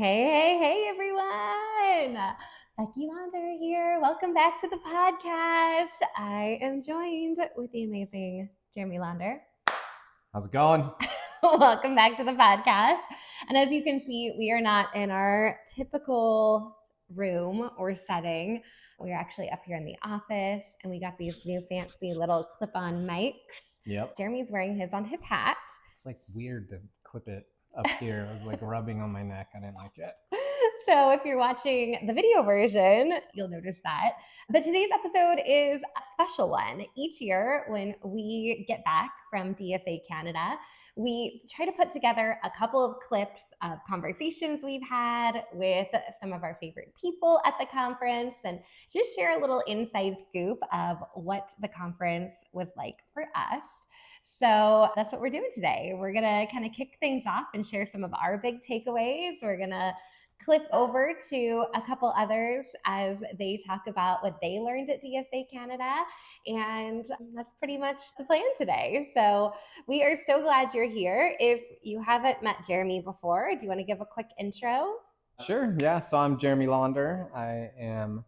Hey, everyone. Becky Launder here. Welcome back to the podcast. I am joined with the amazing Jeremy Launder. How's it going? Welcome back to the podcast. And as you can see, we are not in our typical room or setting. We're actually up here in the office, and we got these new fancy little clip-on mics. Yep. Jeremy's wearing his on his hat. It's like weird to clip it up here. It was like rubbing on my neck. I didn't like it. So if you're watching the video version, you'll notice that. But today's episode is a special one. Each year when we get back from DSA Canada, we try to put together a couple of clips of conversations we've had with some of our favorite people at the conference and just share a little inside scoop of what the conference was like for us. So that's what we're doing today. We're going to kind of kick things off and share some of our big takeaways. We're going to clip over to a couple others as they talk about what they learned at DSA Canada. And that's pretty much the plan today. So we are so glad you're here. If you haven't met Jeremy before, do you want to give a quick intro? Sure. Yeah. So I'm Jeremy Launder. I am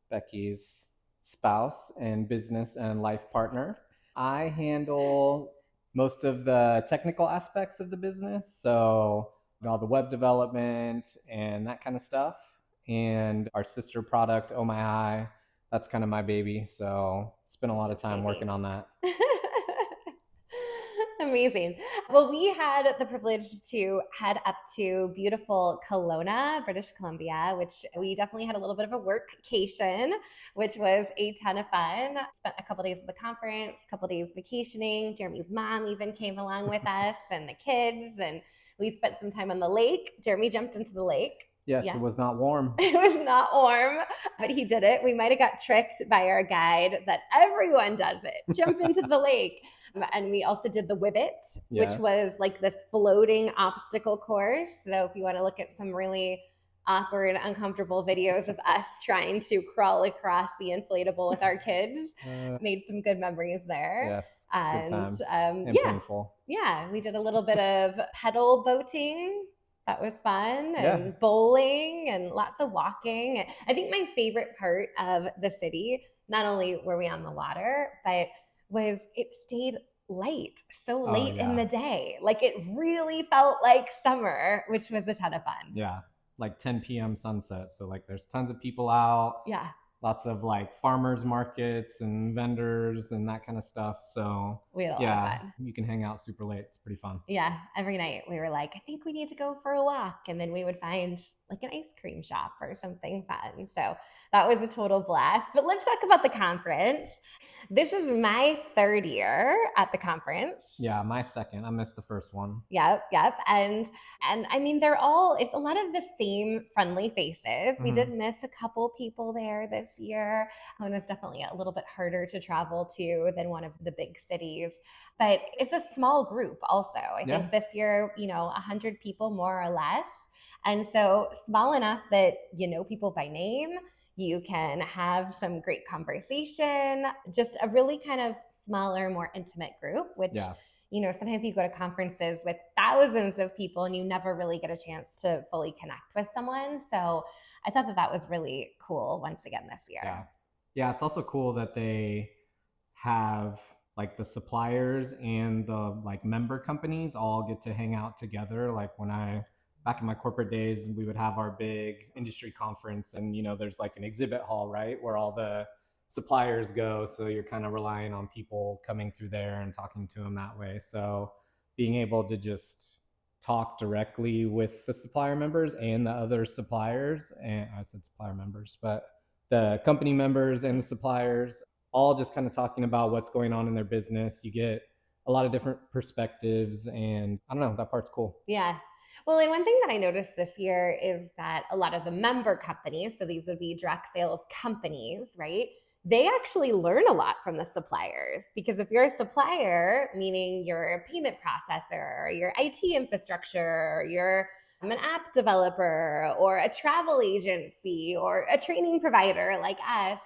Becky's spouse and business and life partner. I handle most of the technical aspects of the business. So all the web development and that kind of stuff. And our sister product, Oh My Eye, that's kind of my baby. So spent a lot of time working on that. Amazing. Well, we had the privilege to head up to beautiful Kelowna, British Columbia, which we definitely had a little bit of a workcation, which was a ton of fun. Spent a couple days at the conference, a couple days vacationing. Jeremy's mom even came along with us and the kids, and we spent some time on the lake. Jeremy jumped into the lake. Yes, yeah. It was not warm. It was not warm, but he did it. We might have got tricked by our guide that everyone does it. Jump into the lake. And we also did the Whibbit, which was like this floating obstacle course. So if you want to look at some really awkward, uncomfortable videos of us trying to crawl across the inflatable with our kids, made some good memories there. Yes, good times and painful. Yeah, we did a little bit of pedal boating. That was fun, and bowling and lots of walking. I think my favorite part of the city, not only were we on the water, but was it stayed late, so late in the day. Like it really felt like summer, which was a ton of fun. Yeah, like 10 p.m. sunset. So like there's tons of people out. Yeah. Lots of like farmers markets and vendors and that kind of stuff. So we had a lot of fun. You can hang out super late. It's pretty fun. Yeah. Every night we were like, I think we need to go for a walk. And then we would find like an ice cream shop or something fun. So that was a total blast. But let's talk about the conference. This is my third year at the conference. Yeah, my second. I missed the first one. Yep. And I mean, it's a lot of the same friendly faces. Mm-hmm. We did miss a couple people there this year. And it's definitely a little bit harder to travel to than one of the big cities. But it's a small group also. I think this year, 100 people more or less. And so small enough that you know people by name. You can have some great conversation, just a really kind of smaller, more intimate group, which, sometimes you go to conferences with thousands of people and you never really get a chance to fully connect with someone. So I thought that was really cool once again this year. Yeah, it's also cool that they have like the suppliers and the like member companies all get to hang out together. Like back in my corporate days, we would have our big industry conference and, there's like an exhibit hall, right, where all the suppliers go. So you're kind of relying on people coming through there and talking to them that way. So being able to just talk directly with the supplier members and the other suppliers, and I said supplier members, but the company members and the suppliers, all just kind of talking about what's going on in their business. You get a lot of different perspectives and I don't know, that part's cool. Yeah. Well, and one thing that I noticed this year is that a lot of the member companies, so these would be direct sales companies, right? They actually learn a lot from the suppliers, because if you're a supplier, meaning you're a payment processor, or you're IT infrastructure, or you're an app developer, or a travel agency, or a training provider like us,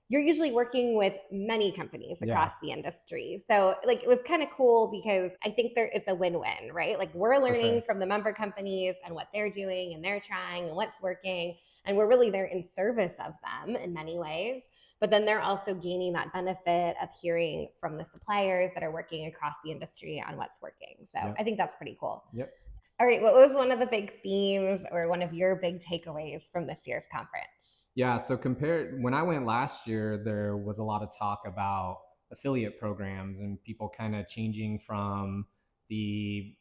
you're usually working with many companies across the industry. So like, it was kind of cool because I think there is a win-win, right? Like, we're learning from the member companies and what they're doing and they're trying and what's working. And we're really there in service of them in many ways. But then they're also gaining that benefit of hearing from the suppliers that are working across the industry on what's working. So I think that's pretty cool. Yep. All right. What was one of the big themes or one of your big takeaways from this year's conference? Yeah. So when I went last year, there was a lot of talk about affiliate programs and people kind of changing from the,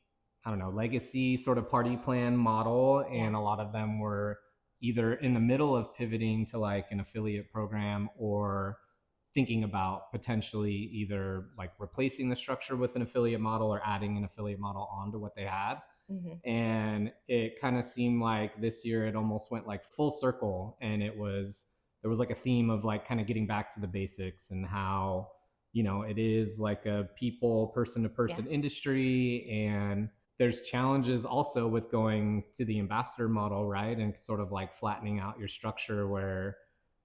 I don't know, legacy sort of party plan model. And a lot of them were either in the middle of pivoting to like an affiliate program or thinking about potentially either like replacing the structure with an affiliate model or adding an affiliate model onto what they had. And it kind of seemed like this year it almost went like full circle, and there was like a theme of like kind of getting back to the basics and how, you know, it is like a people person to person industry, and there's challenges also with going to the ambassador model, right? And sort of like flattening out your structure where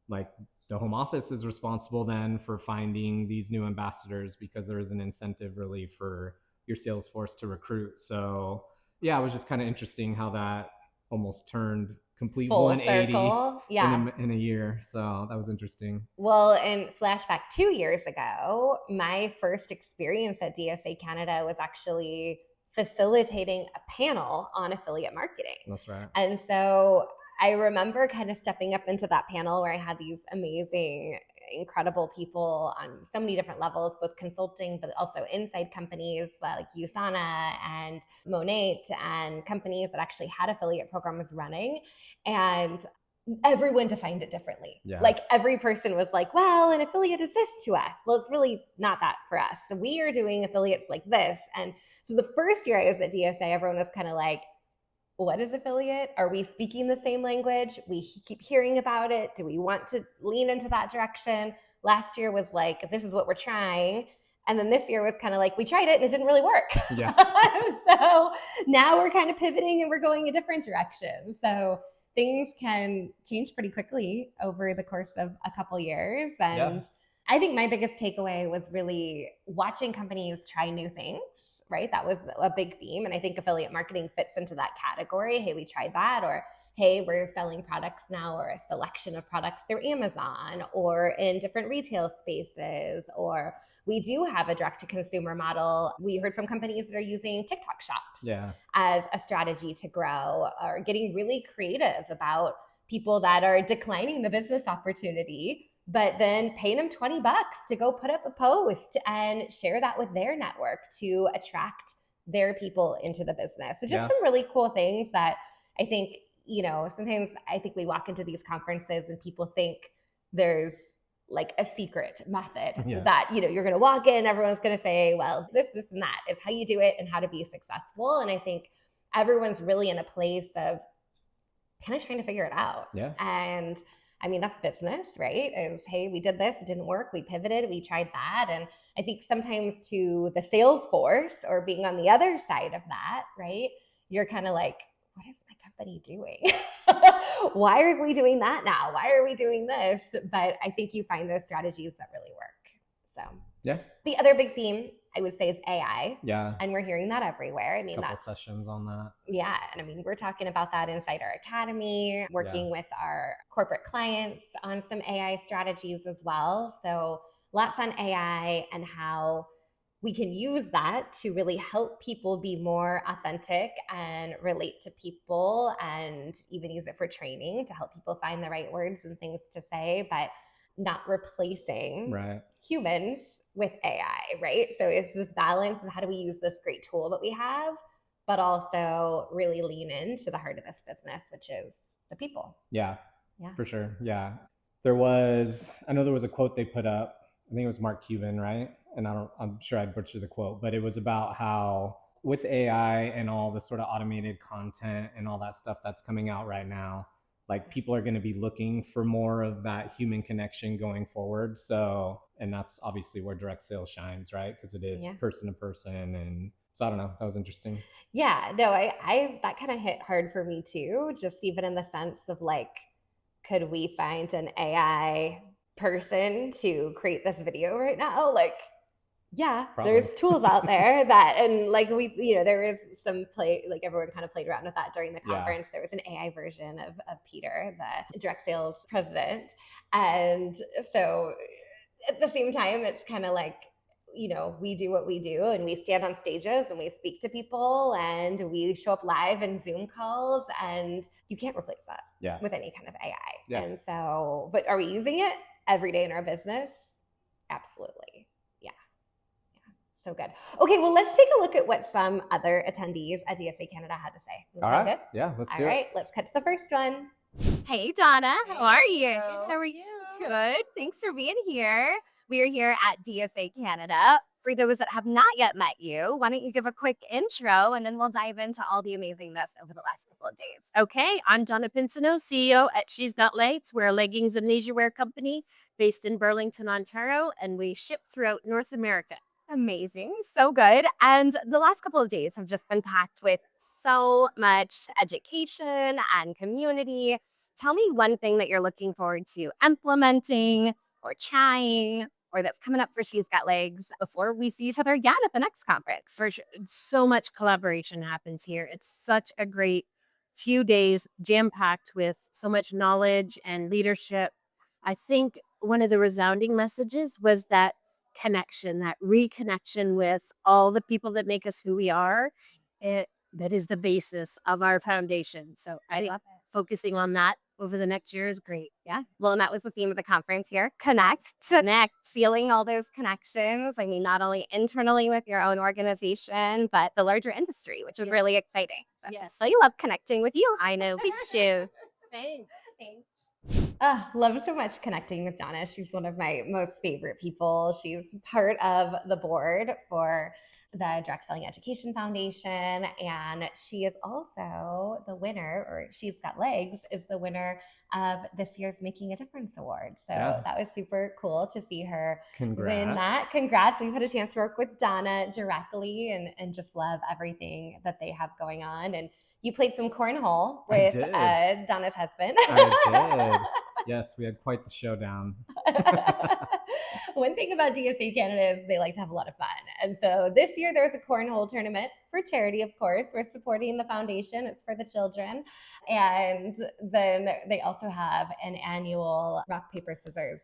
like the home office is responsible then for finding these new ambassadors because there is an incentive really for your sales force to recruit. So yeah, it was just kind of interesting how that almost turned complete full 180 circle. in a year. So that was interesting. Well, and flashback 2 years ago, my first experience at DSA Canada was actually facilitating a panel on affiliate marketing. That's right. And so I remember kind of stepping up into that panel where I had these amazing, incredible people on so many different levels, both consulting, but also inside companies like USANA and Monate and companies that actually had affiliate programs running. And everyone defined it differently. Like, every person was like, well, an affiliate is this to us. Well, it's really not that for us. So we are doing affiliates like this. And so the first year I was at DSA, everyone was kind of like, what is affiliate? Are we speaking the same language? We keep hearing about it. Do we want to lean into that direction? Last year was like, this is what we're trying. And then this year was kind of like, we tried it and it didn't really work. So now we're kind of pivoting and we're going a different direction. So things can change pretty quickly over the course of a couple years. And I think my biggest takeaway was really watching companies try new things. Right? That was a big theme. And I think affiliate marketing fits into that category. Hey, we tried that. Or, hey, we're selling products now, or a selection of products through Amazon or in different retail spaces. Or we do have a direct to consumer model. We heard from companies that are using TikTok shops as a strategy to grow, or getting really creative about people that are declining the business opportunity, but then paying them $20 to go put up a post and share that with their network to attract their people into the business. So just some really cool things that I think, you know, sometimes I think we walk into these conferences and people think there's like a secret method that, you know, you're going to walk in, everyone's going to say, well, this and that is how you do it and how to be successful. And I think everyone's really in a place of kind of trying to figure it out. And I mean, that's business, right? Is, hey, we did this, it didn't work, we pivoted, we tried that. And I think sometimes to the sales force or being on the other side of that, right? You're kind of like, what is my company doing? Why are we doing that now? Why are we doing this? But I think you find those strategies that really work. So the other big theme I would say is AI. And we're hearing that everywhere. I mean, that's sessions on that. And I mean, we're talking about that inside our academy, working with our corporate clients on some AI strategies as well. So lots on AI and how we can use that to really help people be more authentic and relate to people, and even use it for training to help people find the right words and things to say, but not replacing humans with AI, right? So it's this balance of how do we use this great tool that we have, but also really lean into the heart of this business, which is the people. For sure. I know there was a quote they put up. I think it was Mark Cuban, right? And I'm sure I'd butcher the quote, but it was about how with AI and all the sort of automated content and all that stuff that's coming out right now, like people are going to be looking for more of that human connection going forward. So, and that's obviously where direct sales shines, right? Because it is person to person. And so I don't know, that was interesting. I that kind of hit hard for me too, just even in the sense of like, could we find an AI person to create this video right now? Like, yeah, Probably. there's tools out there that, and like there was some play, like everyone kind of played around with that during the conference. Yeah. There was an AI version of Peter, the direct sales president. And so at the same time, it's kind of like, we do what we do, and we stand on stages and we speak to people and we show up live in Zoom calls, and you can't replace that with any kind of AI. Yeah. And so, but are we using it every day in our business? Absolutely. So good. Okay, well, let's take a look at what some other attendees at DSA Canada had to say. All right. Good? Yeah, let's do it. All right, let's cut to the first one. Hey, Donna. How are you? How are you? Good. Thanks for being here. We are here at DSA Canada. For those that have not yet met you, why don't you give a quick intro, and then we'll dive into all the amazingness over the last couple of days. Okay, I'm Donna Pinsonneault, CEO at She's Got Leggz. We're a leggings and leisure wear company based in Burlington, Ontario, and we ship throughout North America. Amazing. So good. And the last couple of days have just been packed with so much education and community. Tell me one thing that you're looking forward to implementing or trying, or that's coming up for She's Got Leggz before we see each other again at the next conference. For sure. So much collaboration happens here. It's such a great few days, jam-packed with so much knowledge and leadership. I think one of the resounding messages was that connection, that reconnection with all the people that make us who we are. That is the basis of our foundation. So I think focusing on that over the next year is great. Yeah. Well, and that was the theme of the conference here. Connect. Feeling all those connections. I mean, not only internally with your own organization, but the larger industry, which is really exciting. Yes. So you love connecting with you. I know. We should. Thanks. Love so much connecting with Donna. She's one of my most favorite people. She's part of the board for the Direct Selling Education Foundation, and she is also the winner, or She's Got Leggz is the winner of this year's Making a Difference Award. So that was super cool to see her win that. Congrats. We've had a chance to work with Donna directly and just love everything that they have going on. And you played some cornhole with Donna's husband. I did. Yes, we had quite the showdown. One thing about DSA Canada is they like to have a lot of fun. And so this year there was a cornhole tournament for charity, of course. We're supporting the foundation. It's for the children. And then they also have an annual rock, paper, scissors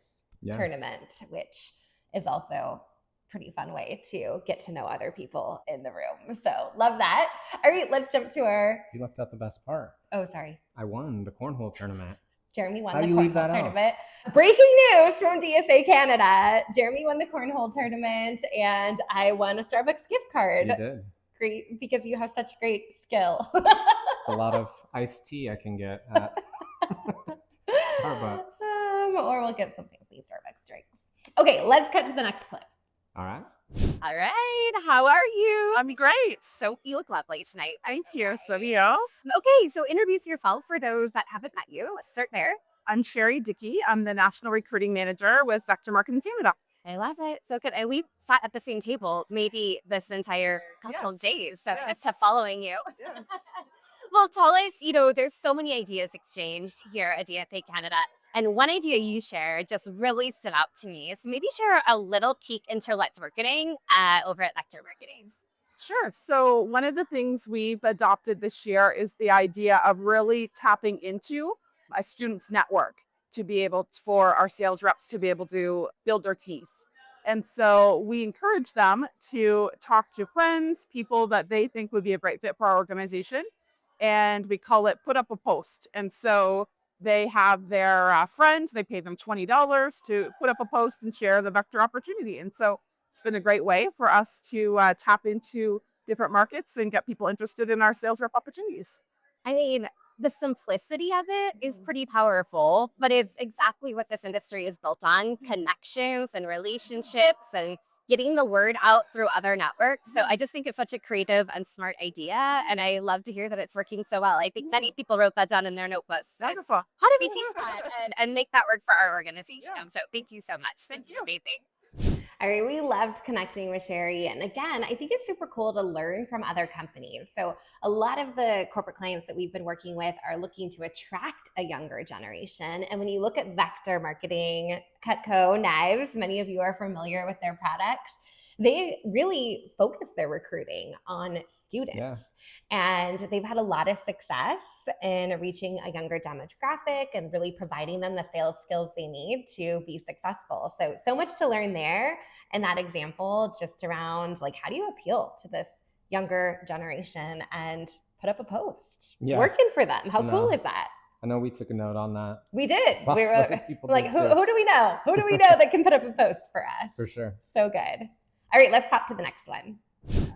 tournament, which is also pretty fun way to get to know other people in the room. So love that. All right, let's jump to our... You left out the best part. Oh, sorry. I won the cornhole tournament. Jeremy won the cornhole tournament. Breaking news from DSA Canada. Jeremy won the cornhole tournament, and I won a Starbucks gift card. You did. Great, because you have such great skill. It's a lot of iced tea I can get at Starbucks. Or we'll get some fancy Starbucks drinks. Okay, let's cut to the next clip. All right. All right. How are you? I'm great. So you look lovely tonight. Thank you. So do you. Okay, so introduce yourself for those that haven't met you. Let's start there. I'm Sherri, Dickie. I'm the National Recruiting Manager with Vector Marketing Canada. I love it. So good. And we sat at the same table maybe this entire couple of days. That's just to following you. Yes. Well, tell us, there's so many ideas exchanged here at DSA Canada. And one idea you shared just really stood out to me. So maybe share a little peek into Let's Marketing over at Vector Marketing. Sure. So one of the things we've adopted this year is the idea of really tapping into a student's network to be able for our sales reps to be able to build their teams. And so we encourage them to talk to friends, people that they think would be a great fit for our organization. And we call it put up a post. And so they have their friends, they pay them $20 to put up a post and share the Vector opportunity. And so it's been a great way for us to tap into different markets and get people interested in our sales rep opportunities. I mean, the simplicity of it is pretty powerful, but it's exactly what this industry is built on: connections and relationships and getting the word out through other networks. So I just think it's such a creative and smart idea. And I love to hear that it's working so well. I think many people wrote that down in their notebooks. Wonderful. How do we teach that and make that work for our organization? So thank you so much. Thank you. Amazing. All right, we loved connecting with Sherri. And again, I think it's super cool to learn from other companies. So a lot of the corporate clients that we've been working with are looking to attract a younger generation. And when you look at Vector Marketing, Cutco Knives, many of you are familiar with their products. They really focus their recruiting on students. Yeah. And they've had a lot of success in reaching a younger demographic and really providing them the sales skills they need to be successful. So much to learn there. And that example just around like, how do you appeal to this younger generation and put up a post? It's working for them. How cool is that? I know we took a note on that. We did. Lots We of were other people like, did who do we know? Who do we know that can put up a post for us? For sure. So good. All right, let's hop to the next one.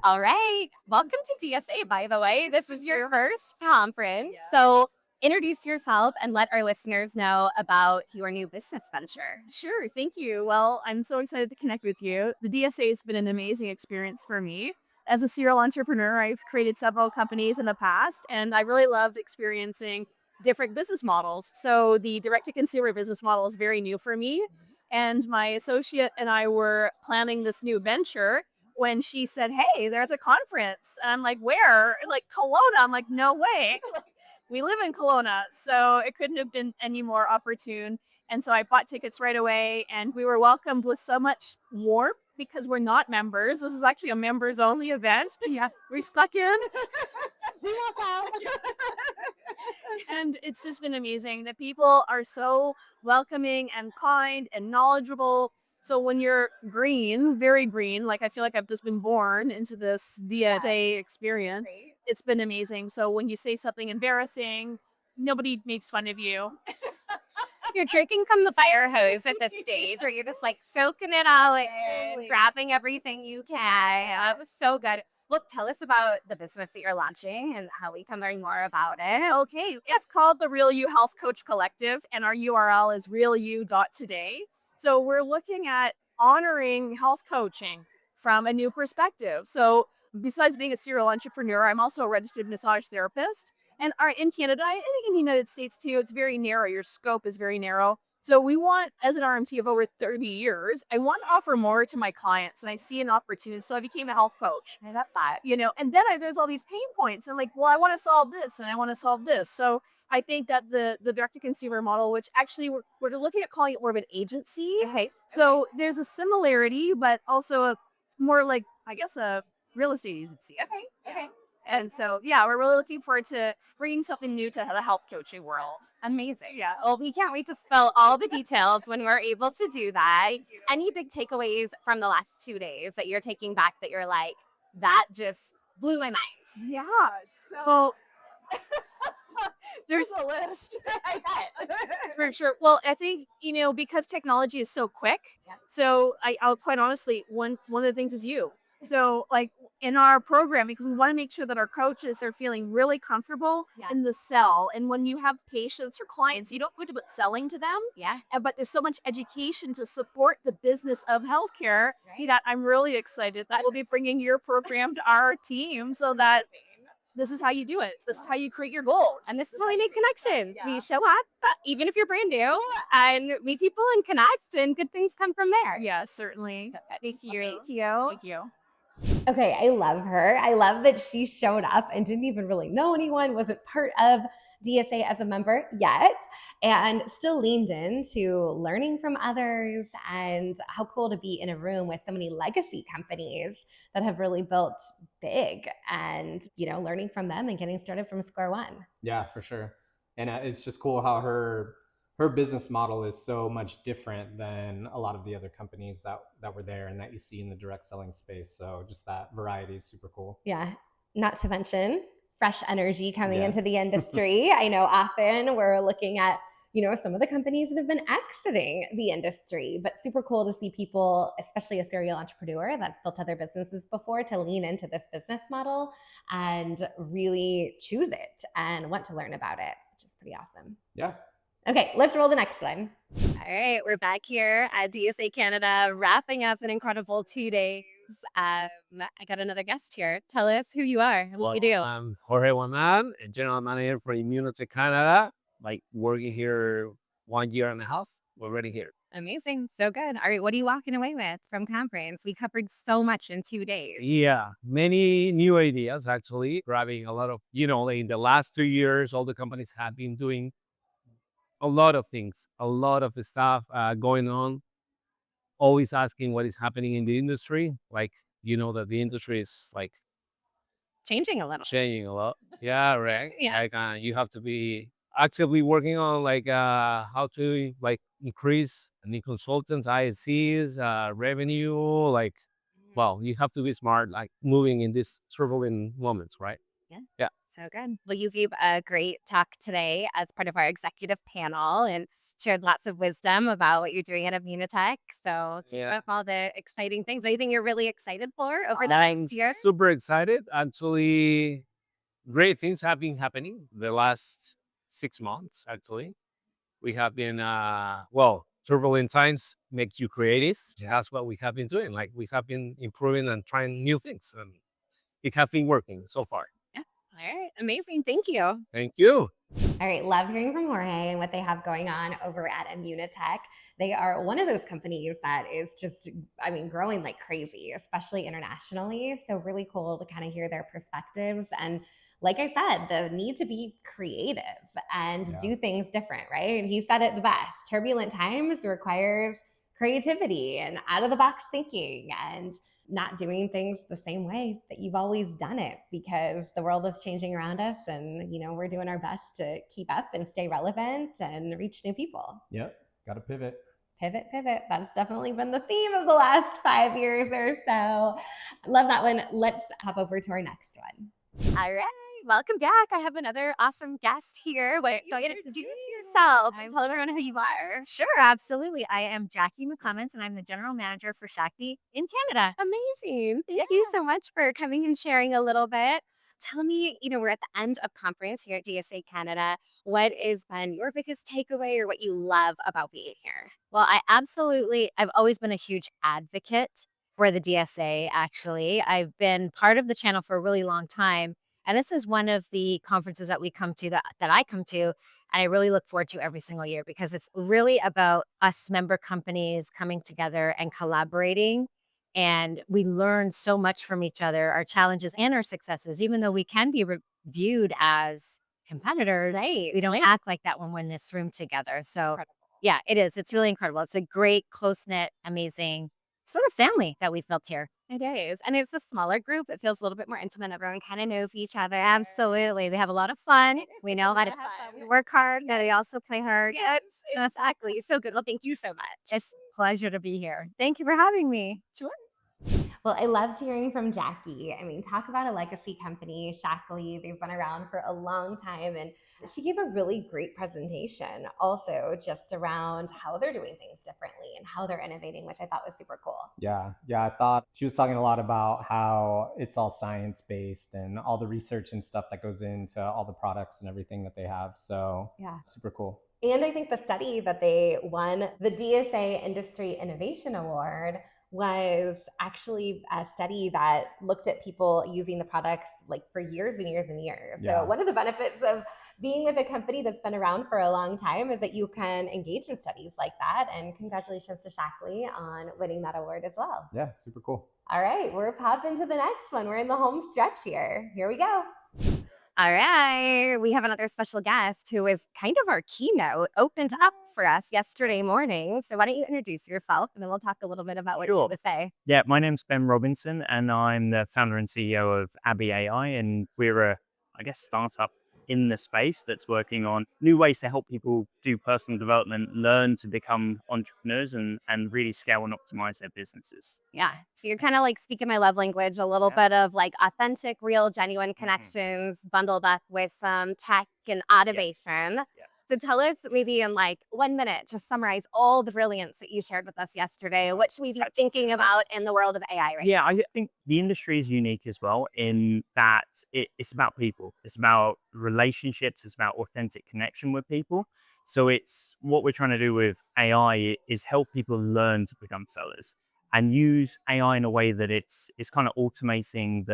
All right. Welcome to DSA, by the way. This is your first conference. So introduce yourself and let our listeners know about your new business venture. Sure. Thank you. Well, I'm so excited to connect with you. The DSA has been an amazing experience for me. As a serial entrepreneur, I've created several companies in the past, and I really love experiencing different business models. So the direct-to-consumer business model is very new for me. And my associate and I were planning this new venture when she said, hey, there's a conference. And I'm like, where? Like Kelowna. I'm like, no way. We live in Kelowna. So it couldn't have been any more opportune. And so I bought tickets right away, and we were welcomed with so much warmth because we're not members. This is actually a members only event. Yeah, we stuck in. We walked out. And it's just been amazing. The people are so welcoming and kind and knowledgeable. So when you're green, very green, like I feel like I've just been born into this DSA experience, it's been amazing. So when you say something embarrassing, nobody makes fun of you. You're drinking from the fire hose at this stage, or you're just like soaking it all in, grabbing everything you can. It was so good. Look, tell us about the business that you're launching and how we can learn more about it. Okay, it's called the Real You Health Coach Collective, and our URL is realu.today. So we're looking at honoring health coaching from a new perspective. So besides being a serial entrepreneur, I'm also a registered massage therapist. And in Canada, I think in the United States too, it's very narrow. Your scope is very narrow. So we want, as an RMT of over 30 years, I want to offer more to my clients, and I see an opportunity. So I became a health coach. I love that. And then there's all these pain points, and like, well, I want to solve this, and I want to solve this. So I think that the direct-to-consumer model, which actually we're looking at calling it more of an agency. Okay. So there's a similarity, but also a more like, I guess, a real estate agency. Okay. And so, yeah, we're really looking forward to bringing something new to the health coaching world. Amazing. Yeah. Well, we can't wait to spill all the details when we're able to do that. Any big takeaways from the last 2 days that you're taking back that you're like, that just blew my mind? Yeah. So there's a list. I bet. For sure. Well, I think, because technology is so quick. Yeah. So I'll quite honestly, one of the things is you. So like in our program, because we want to make sure that our coaches are feeling really comfortable in the sell. And when you have patients or clients, you don't go to put selling to them. Yeah. But there's so much education to support the business of healthcare that I'm really excited that we'll be bringing your program to our team so that this is how you do it. This is how you create your goals. And this is how we make connections. Yeah. We show up, even if you're brand new, and meet people and connect, and good things come from there. Yeah, certainly. Thank you. Thank you. Okay, I love her. I love that she showed up and didn't even really know anyone, wasn't part of DSA as a member yet, and still leaned into learning from others, and how cool to be in a room with so many legacy companies that have really built big, and learning from them and getting started from square one. Yeah, for sure. And it's just cool how her business model is so much different than a lot of the other companies that were there and that you see in the direct selling space. So just that variety is super cool. Yeah. Not to mention fresh energy coming into the industry. I know often we're looking at, some of the companies that have been exiting the industry, but super cool to see people, especially a serial entrepreneur that's built other businesses before, to lean into this business model and really choose it and want to learn about it, which is pretty awesome. Yeah. Okay, let's roll the next one. All right, we're back here at DSA Canada, wrapping up an incredible 2 days. I got another guest here. Tell us who you are and what you do. I'm Jorge Huaman, a general manager for Immunotec Canada. Like working here 1.5 years. We're already here. Amazing. So good. All right. What are you walking away with from conference? We covered so much in 2 days. Yeah, many new ideas actually, grabbing a lot of, like in the last 2 years, all the companies have been doing a lot of things, a lot of stuff going on, always asking what is happening in the industry. Like, that the industry is like Changing a little. changing a lot. Yeah, right. Yeah. Like, you have to be actively working on like how to like increase new consultants, ISCs, revenue. Like, well, you have to be smart, like moving in these turbulent moments, right? Yeah. Yeah. So good. Well, you gave a great talk today as part of our executive panel and shared lots of wisdom about what you're doing at Immunotec. So, keep Yeah. up all the exciting things. Anything you're really excited for over the I'm next year? super excited. Actually, great things have been happening the last 6 months. Actually, we have been turbulent times make you creative. Yeah. That's what we have been doing. Like we have been improving and trying new things, and it has been working so far. Yeah. All right. Amazing. Thank you. Thank you. All right, love hearing from Jorge and what they have going on over at Immunotec. They are one of those companies that is just, growing like crazy, especially internationally. So really cool to kind of hear their perspectives. And like I said, the need to be creative and do things different, right? And he said it the best. Turbulent times requires creativity and out of the box thinking and not doing things the same way that you've always done it, because the world is changing around us and we're doing our best to keep up and stay relevant and reach new people. Yep, gotta pivot. Pivot. That's definitely been the theme of the last 5 years or so. Love that one. Let's hop over to our next one. All right. Welcome back. I have another awesome guest here. Go ahead and introduce yourself and tell everyone who you are. Sure, absolutely. I am Jackie McClements, and I'm the general manager for Shaklee in Canada. Amazing. Thank you so much for coming and sharing a little bit. Tell me, we're at the end of conference here at DSA Canada. What has been your biggest takeaway or what you love about being here? Well, I've always been a huge advocate for the DSA, actually. I've been part of the channel for a really long time. And this is one of the conferences that we come to that I come to, and I really look forward to every single year because it's really about us member companies coming together and collaborating. And we learn so much from each other, our challenges and our successes, even though we can be viewed as competitors. Right. We don't act like that when we're in this room together. So, yeah, it is. It's really incredible. It's a great, close-knit, amazing sort of family that we've built here. It is. And it's a smaller group. It feels a little bit more intimate. Everyone kind of knows each other. Absolutely. We have a lot of fun. We know how to have fun. We work hard, but we also play hard. Yes, exactly. So good. Well, thank you so much. It's a pleasure to be here. Thank you for having me. Sure. Well, I loved hearing from Jackie. Talk about a legacy company, Shaklee. They've been around for a long time. And she gave a really great presentation also just around how they're doing things differently and how they're innovating, which I thought was super cool. Yeah, I thought she was talking a lot about how it's all science-based and all the research and stuff that goes into all the products and everything that they have. So yeah, super cool. And I think the study that they won the DSA Industry Innovation Award was actually a study that looked at people using the products like for years and years and years. Yeah. So one of the benefits of being with a company that's been around for a long time is that you can engage in studies like that. And congratulations to Shaklee on winning that award as well. Yeah, super cool. All right, we're popping to the next one. We're in the home stretch here. Here we go. All right. We have another special guest who is kind of our keynote, opened up for us yesterday morning. So why don't you introduce yourself and then we'll talk a little bit about what you have to say. Yeah, my name's Ben Robinson and I'm the founder and CEO of Abby AI. And we're a, startup in the space that's working on new ways to help people do personal development, learn to become entrepreneurs and really scale and optimize their businesses. Yeah. So you're kind of like speaking my love language, a little bit of like authentic, real, genuine connections bundled up with some tech and automation. Yes. So tell us maybe in like 1 minute, just summarize all the brilliance that you shared with us yesterday. What should we be thinking about in the world of AI right now? I think the industry is unique as well in that it's about people. It's about relationships. It's about authentic connection with people. So it's what we're trying to do with AI is help people learn to become sellers and use AI in a way that it's kind of automating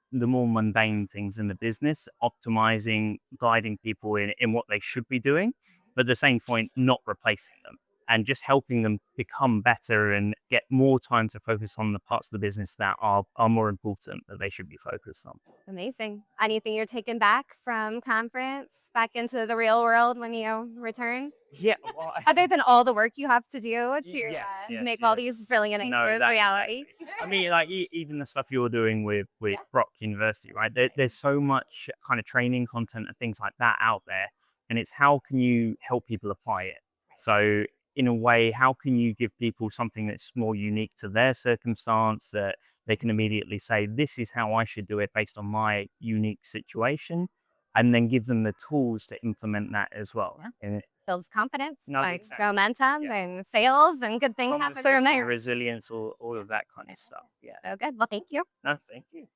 the more mundane things in the business, optimizing, guiding people in what they should be doing, but at the same point, not replacing them. and just helping them become better and get more time to focus on the parts of the business that are more important that they should be focused on. Amazing. Anything you're taking back from conference, back into the real world when you return? Yeah. Well, Other than all the work you have to do to yes, make all these brilliant ideas that reality. exactly. I mean, like even the stuff you're doing with Brock University, right? There's so much kind of training content and things like that out there, and it's how can you help people apply it? So in a way, how can you give people something that's more unique to their circumstance that they can immediately say, this is how I should do it based on my unique situation, and then give them the tools to implement that as well. And Builds confidence, No, like exactly. momentum and sales and good things happen from there. resilience, all of that kind of stuff. Yeah. So good. Well, thank you. No, thank you.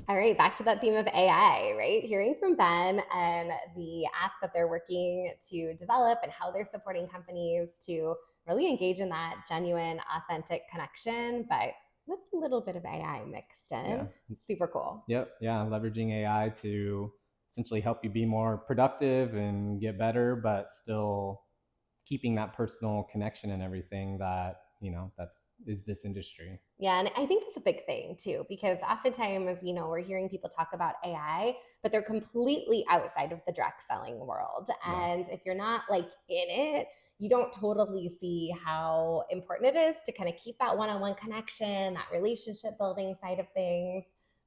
All right, back to that theme of AI, right? Hearing from Ben and the app that they're working to develop and how they're supporting companies to really engage in that genuine, authentic connection, but with a little bit of AI mixed in. Yeah. Super cool. Yep. Yeah. Leveraging AI to essentially help you be more productive and get better, but still keeping that personal connection and everything that, that is this industry. Yeah, and I think that's a big thing too, because oftentimes, we're hearing people talk about AI, but they're completely outside of the direct selling world. And if you're not like in it, you don't totally see how important it is to kind of keep that one-on-one connection, that relationship building side of things.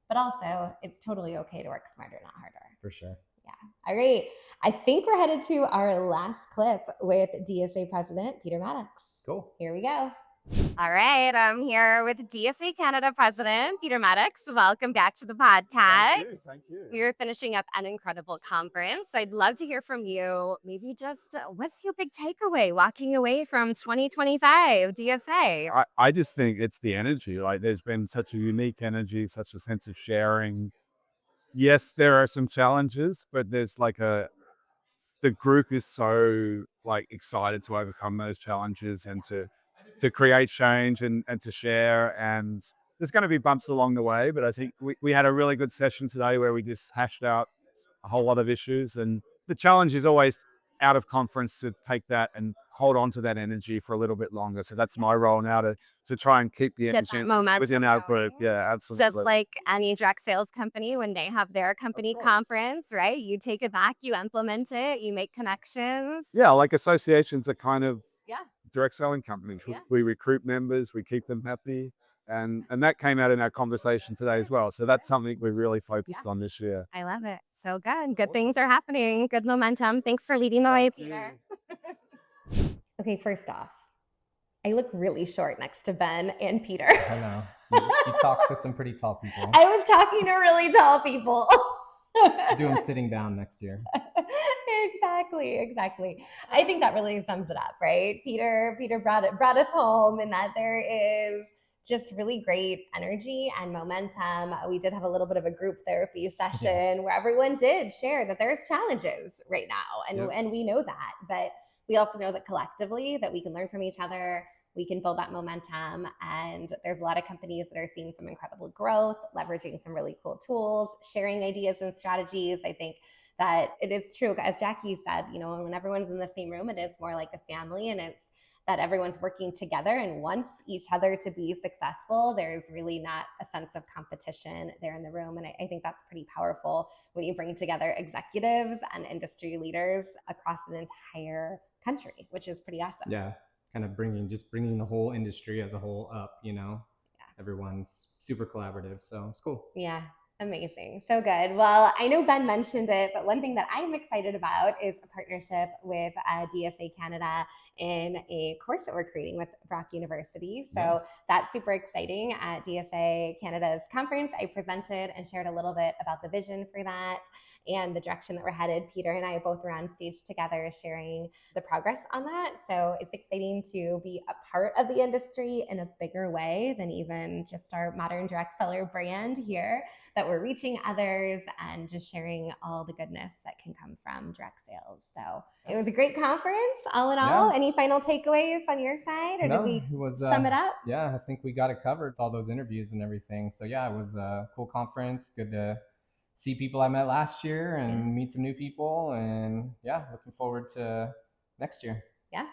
But also, it's totally okay to work smarter, not harder. For sure. Yeah. All right. I think we're headed to our last clip with DSA President Peter Maddox. Cool. Here we go. All right. I'm here with DSA Canada President Peter Maddox. Welcome back to the podcast. Thank you. We're finishing up an incredible conference. I'd love to hear from you. Maybe just what's your big takeaway walking away from 2025 DSA? I just think it's the energy. Like there's been such a unique energy, such a sense of sharing. Yes, there are some challenges, but there's the group is so excited to overcome those challenges and to create change and to share. And there's going to be bumps along the way, but I think we had a really good session today where we just hashed out a whole lot of issues. And the challenge is always out of conference to take that and hold on to that energy for a little bit longer. So that's my role now to try and keep the energy within our group. Yeah, absolutely. Just like any direct sales company, when they have their company conference, right? You take it back, you implement it, you make connections. Yeah, like associations are kind of direct selling companies. Yeah. We recruit members, we keep them happy. And that came out in our conversation today as well. So that's something we really focused on this year. I love it. So good. Good things are happening. Good momentum. Thanks for leading the way, Peter. Okay, first off, I look really short next to Ben and Peter. I know. You talk to some pretty tall people. I was talking to really tall people. Do them sitting down next year. Exactly. I think that really sums it up, right? Peter brought us home, and that there is just really great energy and momentum. We did have a little bit of a group therapy session where everyone did share that there's challenges right now, and we know that, but we also know that collectively that we can learn from each other. We can build that momentum, and there's a lot of companies that are seeing some incredible growth, leveraging some really cool tools, sharing ideas and strategies. I think that it is true, as Jackie said, when everyone's in the same room, it is more like a family, and it's that everyone's working together and wants each other to be successful. There's really not a sense of competition there in the room. And I think that's pretty powerful when you bring together executives and industry leaders across an entire country, which is pretty awesome. Yeah. Kind of bringing the whole industry as a whole up, everyone's super collaborative. So it's cool. Yeah. Amazing. So good. Well, I know Ben mentioned it, but one thing that I'm excited about is a partnership with DSA Canada in a course that we're creating with Brock University. So that's super exciting. At DSA Canada's conference, I presented and shared a little bit about the vision for that and the direction that we're headed. Peter and I both were on stage together sharing the progress on that. So it's exciting to be a part of the industry in a bigger way than even just our modern direct seller brand here, that we're reaching others and just sharing all the goodness that can come from direct sales. So it was a great conference all in all. Any final takeaways on your side, or did we sum it up? Yeah, I think we got it covered with all those interviews and everything. So yeah, it was a cool conference. Good to see people I met last year and meet some new people. And yeah, looking forward to next year. Yeah.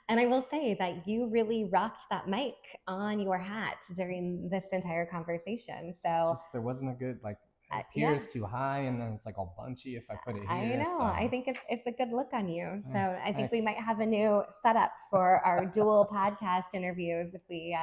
And I will say that you really rocked that mic on your hat during this entire conversation. So Just there wasn't a good like. It yeah. appears too high, and then it's like all bunchy if I put it here. I know. So. I think it's a good look on you. So I think we thanks. might have a new setup for our dual podcast interviews if we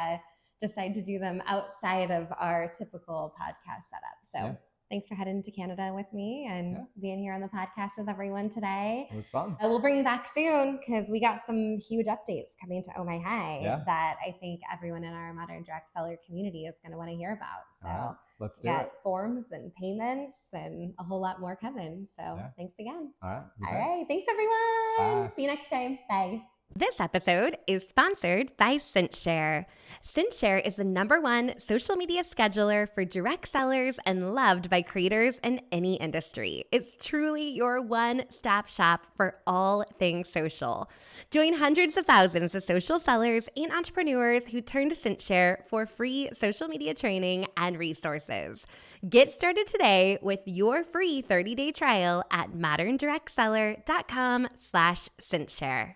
decide to do them outside of our typical podcast setup. So thanks for heading to Canada with me and being here on the podcast with everyone today. It was fun. We'll bring you back soon because we got some huge updates coming to Oh My High that I think everyone in our modern direct seller community is going to want to hear about. So let's do it. Forms and payments and a whole lot more coming. So thanks again. All right. All right. Thanks, everyone. Bye. See you next time. Bye. This episode is sponsored by CintShare. CintShare is the #1 social media scheduler for direct sellers and loved by creators in any industry. It's truly your one-stop shop for all things social. Join hundreds of thousands of social sellers and entrepreneurs who turn to CintShare for free social media training and resources. Get started today with your free 30-day trial at moderndirectseller.com/CintShare.